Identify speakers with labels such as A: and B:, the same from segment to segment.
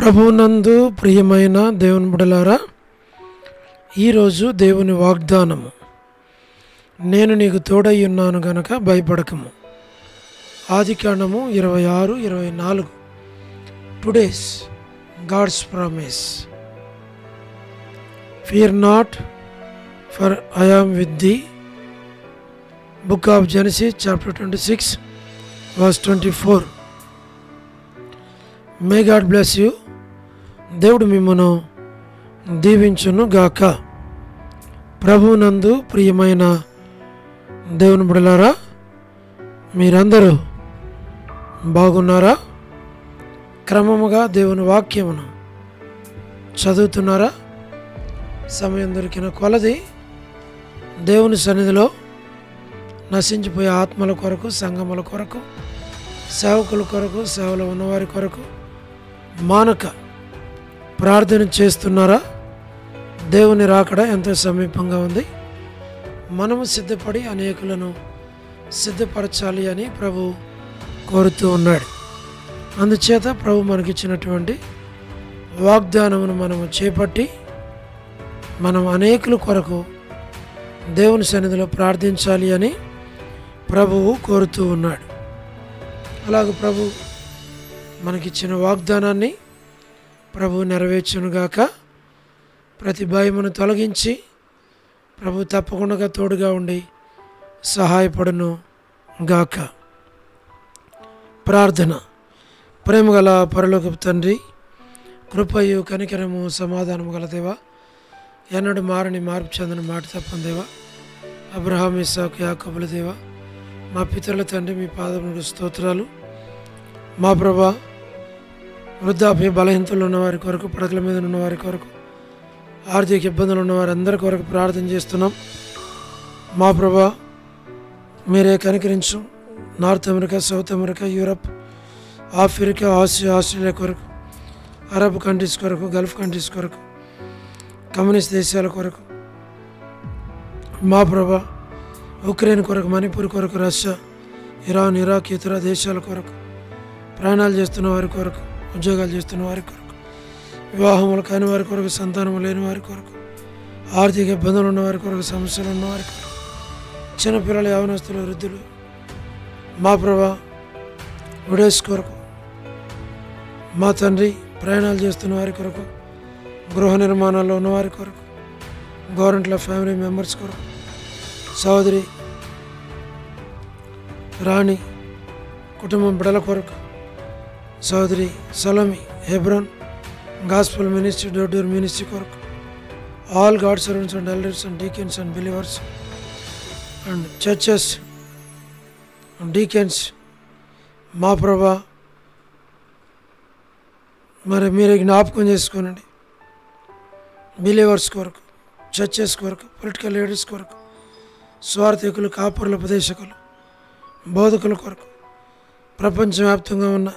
A: ప్రభువునందు ప్రియమైన దేవుని బిడ్డలారా, ఈరోజు దేవుని వాగ్దానము, నేను నీకు తోడై ఉన్నాను గనక భయపడకము. ఆదికాండము 26-24. Today's God's promise. Fear not, for I am with thee. Book of Genesis chapter 26 verse 24. May God bless you. దేవుడు మిమ్మను దీవించును గాక. ప్రభువునందు ప్రియమైన దేవుని బిడ్డలారా, మీరందరూ బాగున్నారా? క్రమముగా దేవుని వాక్యమును చదువుతున్నారా? సమయం దొరికిన కొలది దేవుని సన్నిధిలో నశించిపోయే ఆత్మల కొరకు, సంఘముల కొరకు, సేవకుల కొరకు, సేవలో ఉన్నవారి కొరకు మానక ప్రార్థన చేస్తున్నారా? దేవుని రాకడ ఎంతో సమీపంగా ఉంది. మనము సిద్ధపడి అనేకులను సిద్ధపరచాలి అని ప్రభు కోరుతూ ఉన్నాడు. అందుచేత ప్రభు మనకిచ్చినటువంటి వాగ్దానమును మనము చేపట్టి మనం అనేకుల కొరకు దేవుని సన్నిధిలో ప్రార్థించాలి అని ప్రభువు కోరుతూ ఉన్నాడు. అలాగే ప్రభు మనకిచ్చిన వాగ్దానాన్ని ప్రభు నెరవేర్చునుగాక. ప్రతి భయమును తొలగించి ప్రభు తప్పకుండా తోడుగా ఉండి సహాయపడును గాక. ప్రార్థన. ప్రేమగల పరలోకపు తండ్రి, కృపయు కనికరము సమాధానము గల దేవా, ఎన్నడు మారని మార్పు చెందని మాట తప్పని దేవా, అబ్రహాం, ఇస్సాకు, యాకోబుల దేవా, మా పితరుల తండ్రి, మీ పాదములకు స్తోత్రాలు. మా ప్రభా, వృద్ధాప్య బలహీనతలు ఉన్నవారి కొరకు, పడకల మీద ఉన్నవారి కొరకు, ఆర్థిక ఇబ్బందులు ఉన్నవారి అందరి కొరకు ప్రార్థన చేస్తున్నాం. మా ప్రభా, మీరే కనికరించు. North America, South America, Europe, Africa, Asia, Australia కొరకు, అరబ్ కంట్రీస్ కొరకు, గల్ఫ్ కంట్రీస్ కొరకు, కమ్యూనిస్ట్ దేశాల కొరకు, మా ప్రభా, ఉక్రెయిన్ కొరకు, మణిపూర్ కొరకు, రష్యా, ఇరాన్, ఇరాక్, ఇతర దేశాల కొరకు, ప్రయాణాలు చేస్తున్న వారి కొరకు, ఉద్యోగాలు చేస్తున్న వారి కొరకు, వివాహములు కాని వారి కొరకు, సంతానము లేని వారి కొరకు, ఆర్థిక ఇబ్బందులు ఉన్నవారి కొరకు, సమస్యలు ఉన్నవారి కొరకు, చిన్నపిల్లలు, యవనస్తులు, వృద్ధులు, మా ప్రభా, విడేస్ కొరకు, మా తండ్రి, ప్రయాణాలు చేస్తున్న వారి కొరకు, గృహ నిర్మాణాల్లో ఉన్నవారి కొరకు, గవర్నమెంట్లో ఫ్యామిలీ మెంబర్స్ కొరకు, సోదరి రాణి కుటుంబం బిడల కొరకు, సోదరి Salomi Hebron gospel ministry, door ministry కొరకు, all God servants and elders and deacons and believers and churches and deacons, మా ప్రభా, మరి మీరే జ్ఞాపకం చేసుకోనండి. బిలీవర్స్ కొరకు, చర్చెస్ కొరకు, పొలిటికల్ లీడర్స్ కొరకు, స్వార్థికులు, కాపురుల, ఉపదేశకులు, బోధకుల కొరకు, ప్రపంచవ్యాప్తంగా ఉన్న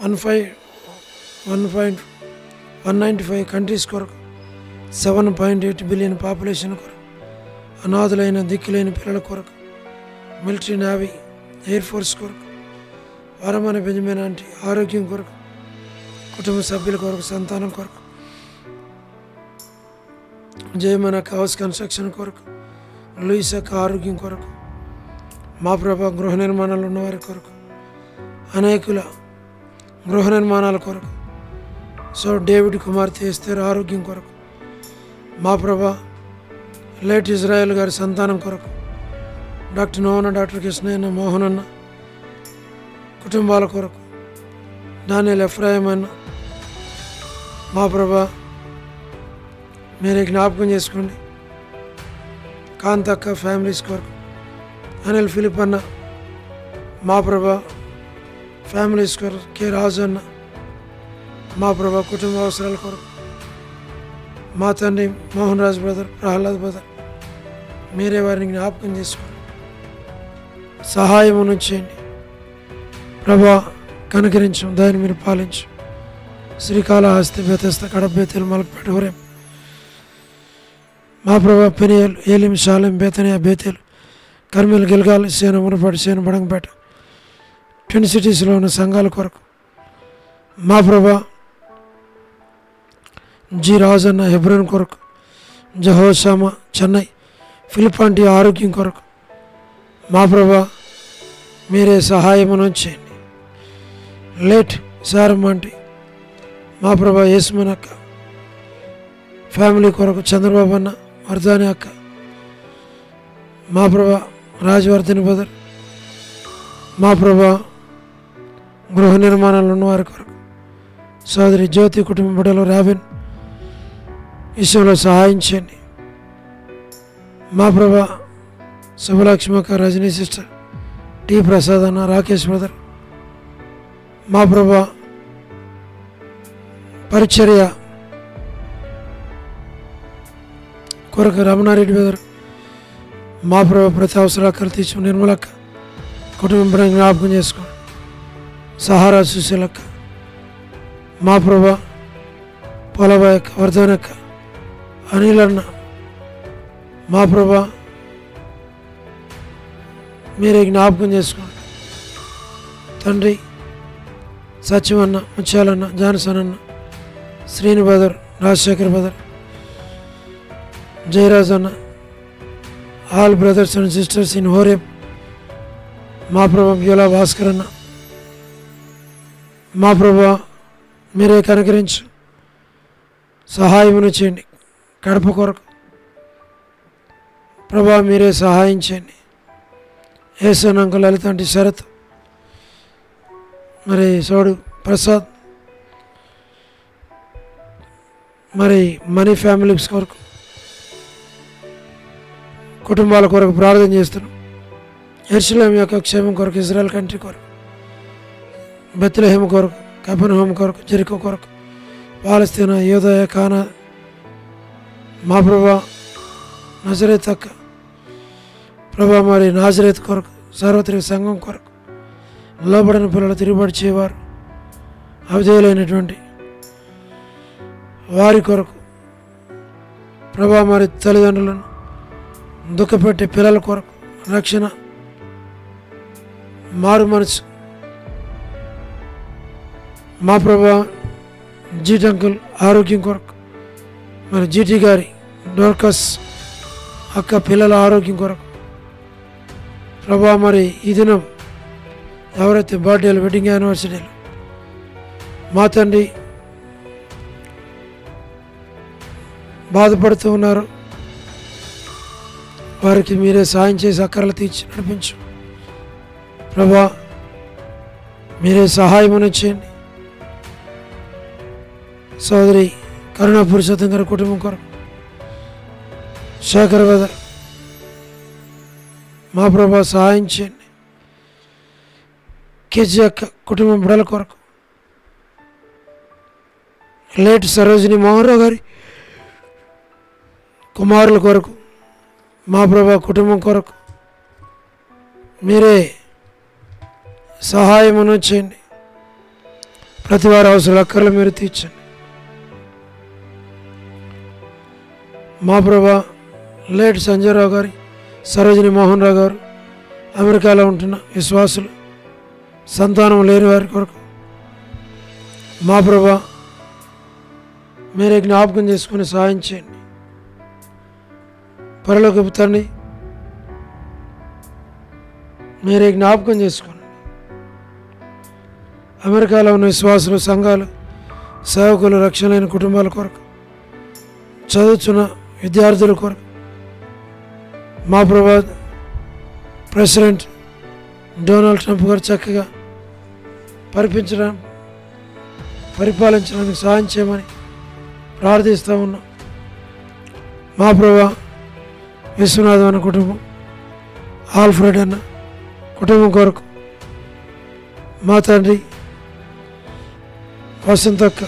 A: 1.195 కంట్రీస్ కొరకు, 7.8 బిలియన్ పాపులేషన్ కొరకు, అనాథులైన దిక్కులైన పిల్లల కొరకు, మిలిటరీ, నేవీ, ఎయిర్ ఫోర్స్ కొరకు, వరమన బెంజమిన్ ఆంటీ ఆరోగ్యం కొరకు, కుటుంబ సభ్యుల కొరకు, సంతానం కొరకు, జయమన హౌస్ కన్స్ట్రక్షన్ కొరకు, లూయిస్ యొక్క ఆరోగ్యం కొరకు, మా ప్రభా, గృహ నిర్మాణాలు ఉన్నవారి కొరకు, అనేకుల గృహ నిర్మాణాల కొరకు, సో డేవిడ్ కుమార్తె ఎస్తేర్ ఆరోగ్యం కొరకు, మా ప్రభా, లేట్ ఇజ్రాయెల్ గారి సంతానం కొరకు, డాక్టర్ నోవన, డాక్టర్ కృష్ణయ్య, మోహన్ అన్న కుటుంబాల కొరకు, డానియల్, ఎఫ్రాయిం అన్న, మా ప్రభా, మీరే జ్ఞాపకం చేసుకోండి. కాంతక్క ఫ్యామిలీస్ కొరకు, అనిల్ ఫిలిప్ అన్న, మా ప్రభా, ఫ్యామిలీస్ కొరకు, కె రాజు అన్న, మా ప్రభా, కుటుంబ అవసరాల కొరకు, మా తండ్రి మోహన్ రాజ్ బ్రదర్, ప్రహ్లాద్ బ్రదర్, మీరే వారిని జ్ఞాపకం చేసుకోండి, సహాయమును చేయండి. ప్రభా, కనుకరించు, దాన్ని మీరు పాలించు. శ్రీకాళహస్తి, బెతెస్త, కడప, బేతేలు, మలక్పేట, హోరేం, మా ప్రభా, పెనియల్, ఏలిం, షాలెం, బేతనియా, బేతేలు, కర్మల్, గిల్గాల్, సేన, మునపాటి, సేన, బడంగపేట, ట్విన్ సిటీస్లో ఉన్న సంఘాల కొరకు, మా ప్రభా జి రాజన్న హెబ్రోన్ కొరకు, జహోషామ చెన్నై, ఫిలిపాంటి ఆరోగ్యం కొరకు మా ప్రభా మీరే సహాయమును చేయండి. లేట్ సారమ్మంటి మా ప్రభా యేసుమనక్క ఫ్యామిలీ కొరకు, చంద్రబాబు అన్న, వర్ధాని అక్క, మా ప్రభా రాజవర్ధని బదర్, మా ప్రభా గృహ నిర్మాణాలు ఉన్నవారి కొరకు, సోదరి జ్యోతి కుటుంబ బిడ్డలు రాబిన్ విషయంలో సహాయం చేయండి. మా ప్రభా శుభలక్ష్మి అక్క, రజనీ సిస్టర్, టి ప్రసాద్ అన్న, రాకేష్ బ్రదర్, మా ప్రభా పరిచర్య కొరకు రమణారెడ్డి బ్రదర్, మా ప్రభా ప్రతి అవసరాలు తీర్చు నిర్మలక్క కుటుంబం జ్ఞాపకం చేసుకోండి. సహారా సుశీలక్క, మా ప్రభా పొలబాయక్క, వర్ధనక్క, అనిలన్న, మా ప్రభా మీరే జ్ఞాపకం చేసుకోండి. తండ్రి సత్యమన్న, ముత్యాలన్న, జాన్సన్ అన్న, శ్రీని బదర్, రాజశేఖర్ బదర్, జయరాజ్ అన్న, all brothers and sisters in Horeb, మా ప్రభా బ్యూలా భాస్కర్ అన్న, మా ప్రభా మీరే కనుకరించు సహాయమును చేయండి. కడప కొరకు ప్రభా మీరే సహాయం చేయండి. ఏసనంకు లలిత అంటే శరత్, మరి సోడు ప్రసాద్, మరి మనీ ఫ్యామిలీస్ కొరకు కుటుంబాల కొరకు ప్రార్థన చేస్తున్నాం. యెరూషలేము యొక్క క్షేమం కొరకు, ఇజ్రాయెల్ కంట్రీ కొరకు, బెత్లెహేము కొరకు, కపెర్నహూము కొరకు, జెరికో కొరకు, పాలస్తీనా, యూదయ, కానా, మా ప్రభా నజరేత్ అక్క ప్రభా మరి నాజరేత్ కొరకు, సార్వత్రిక సంఘం కొరకు, లోబడిన పిల్లలు తిరుగుబాటు చేయవారు అవిధేయులైనటువంటి వారి కొరకు ప్రభా మరి తల్లిదండ్రులను దుఃఖపెట్టే పిల్లల కొరకు రక్షణ, మారు మనసు, మా ప్రభా జీటి అంకుల్ ఆరోగ్యం కొరకు, మరి జీటి గారి డోర్కస్ అక్క పిల్లల ఆరోగ్యం కొరకు ప్రభా మరి ఈ దినం ఎవరైతే బర్త్డేలు, వెడ్డింగ్ యానివర్సరీలు మా తండ్రి బాధపడుతూ ఉన్నారు, వారికి మీరే సాయం చేసి అక్కర్లు తీర్చి నడిపించు ప్రభా. మీరే సహాయం చేయండి. సోదరి కరుణా పురుషోత్తం గారి కుటుంబం కొరకు, శేఖర్ బదర్ మా ప్రభా సహాయం చేయండి. కేజీ అక్క కుటుంబం బిడల కొరకు, లేట్ సరోజిని మోహన్రావు గారి కుమారుల కొరకు మా ప్రభా కుటుంబం కొరకు మీరే సహాయమును చేయండి. ప్రతి వారి అవసరాల అక్కర్లు మీరు తీర్చండి. మా ప్రభా లేట్ సంజయరావు గారి, సరోజిని మోహన్ రావు గారు అమెరికాలో ఉంటున్న విశ్వాసులు, సంతానం లేని వారి కొరకు మా ప్రభా మీరే జ్ఞాపకం చేసుకుని సహాయం చేయండి. పరలోకపు తండ్రి మీరే జ్ఞాపకం చేసుకోండి. అమెరికాలో ఉన్న విశ్వాసులు, సంఘాలు, సేవకులు, రక్షణ లేని కుటుంబాల కొరకు, చదువుతున్న విద్యార్థుల కొరకు మా ప్రభా ప్రెసిడెంట్ డొనాల్డ్ ట్రంప్ గారు చక్కగా పరిపాలించడానికి సహాయం చేయమని ప్రార్థిస్తూ ఉన్నాం. మా ప్రభా విశ్వనాథం అన్న కుటుంబం, ఆల్ఫ్రెడ్ అన్న కుటుంబం కొరకు మా తండ్రి వసంతక్క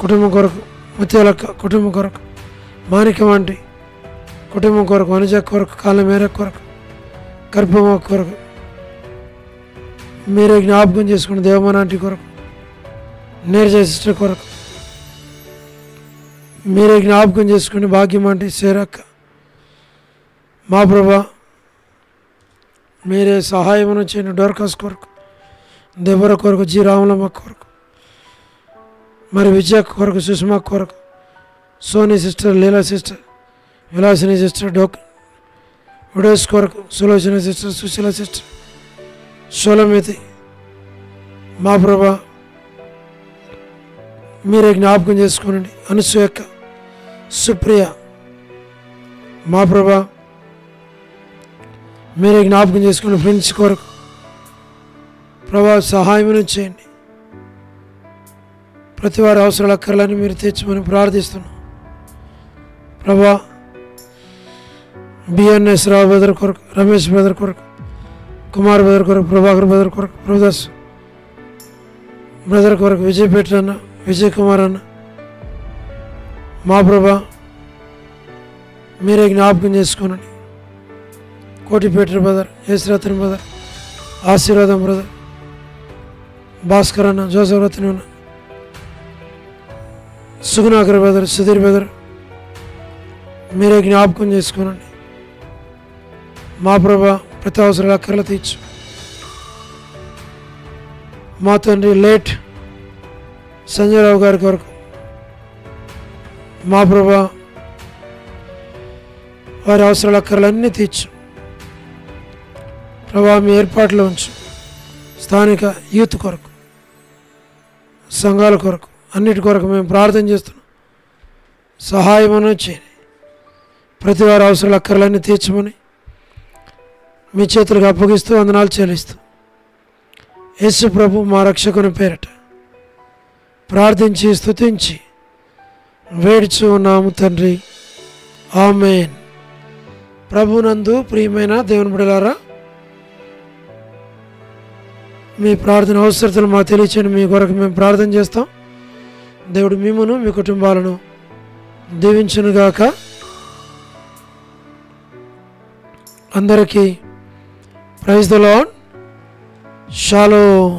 A: కుటుంబం కొరకు, ముత్యాలక్క కుటుంబం కొరకు, మాణిక్యం వంటి కుటుంబం కొరకు, వనిజ కొరకు, కాళ్ళ మేర కొరకు, కర్పమ్మ కొరకు మీరే జ్ఞాపకం చేసుకుని, దేవమానాంటి కొరకు, నీరజ సిస్టర్ కొరకు మీరే జ్ఞాపకం చేసుకుని, భాగ్యం అంటే సేరక్క మా ప్రభా మీరే సహాయమును చేయండి. డోర్కాస్ కొరకు, దెబ్బర కొరకు, జి రాములమ్మ కొరకు, మరి విజయ కొరకు, సుష్మా కొరకు, సోనీ సిస్టర్, లీలా సిస్టర్, విలాసిని సిస్టర్, విడోస్ కొరకు, సులోచన సిస్టర్, సుశీల సిస్టర్, షోలమితి, మా ప్రభా మీరే జ్ఞాపకం చేసుకోనండి. అనసూయక్క, సుప్రియ, మా ప్రభా మీరే జ్ఞాపకం చేసుకోండి. ఫ్రెండ్స్ కొరకు ప్రభా సహాయం చేయండి. ప్రతి వారి అవసరాల అక్కర్లని మీరు తీర్చమని ప్రార్థిస్తున్నాం ప్రభా. బిఎన్ఎస్ రావు బ్రదర్ కొరకు, రమేష్ బ్రదర్ కొరకు, కుమార్ బ్రదర్ కొరకు, ప్రభాకర్ బ్రదర్ కొరకు, ప్రభుదాస్ బ్రదర్ కొరకు, విజయపేట అన్న, విజయ్ కుమార్ అన్న, మా ప్రభా మీరే జ్ఞాపకం చేసుకోనండి. కోటిపేట బ్రదర్, యేసురత్న బ్రదర్, ఆశీర్వాదం బ్రదర్, భాస్కర్ అన్న, జోసఫ్ రత్న అన్న, సుగుణాకర్ బ్రదర్, సుధీర్ బ్రదర్ మీరే జ్ఞాపకం చేసుకోనండి. మా ప్రభా ప్రతి అవసరాలు అక్కర్లు తీర్చు. మా తండ్రి లేట్ సంజయరావు గారి కొరకు మా ప్రభా వారి అవసరాల అక్కర్లన్నీ తీర్చు ప్రభా. మీ ఏర్పాట్లో ఉంచు. స్థానిక యూత్ కొరకు, సంఘాల కొరకు, అన్నిటి కొరకు మేము ప్రార్థన చేస్తున్నాం. సహాయం చేయండి. ప్రతి వారి అవసరాల అక్కర్లన్నీ తీర్చమని మీ చేతులకు అప్పగిస్తూ వందనాలు చెల్లిస్తూ యేసు ప్రభు మా రక్షకుని పేరట ప్రార్థించి స్తుతించి వేడుచు ఉన్నాము తండ్రి, ఆమేన్. ప్రభునందు ప్రియమైన దేవుని బిడ్డలారా, మీ ప్రార్థన అవసరతలు మాకు తెలియచేయండి. మీ కొరకు మేము ప్రార్థన చేస్తాం. దేవుడు మిమ్మును మీ కుటుంబాలను దీవించునుగాక. అందరికీ ప్రైజ్ ది లార్డ్. షాలోమ్.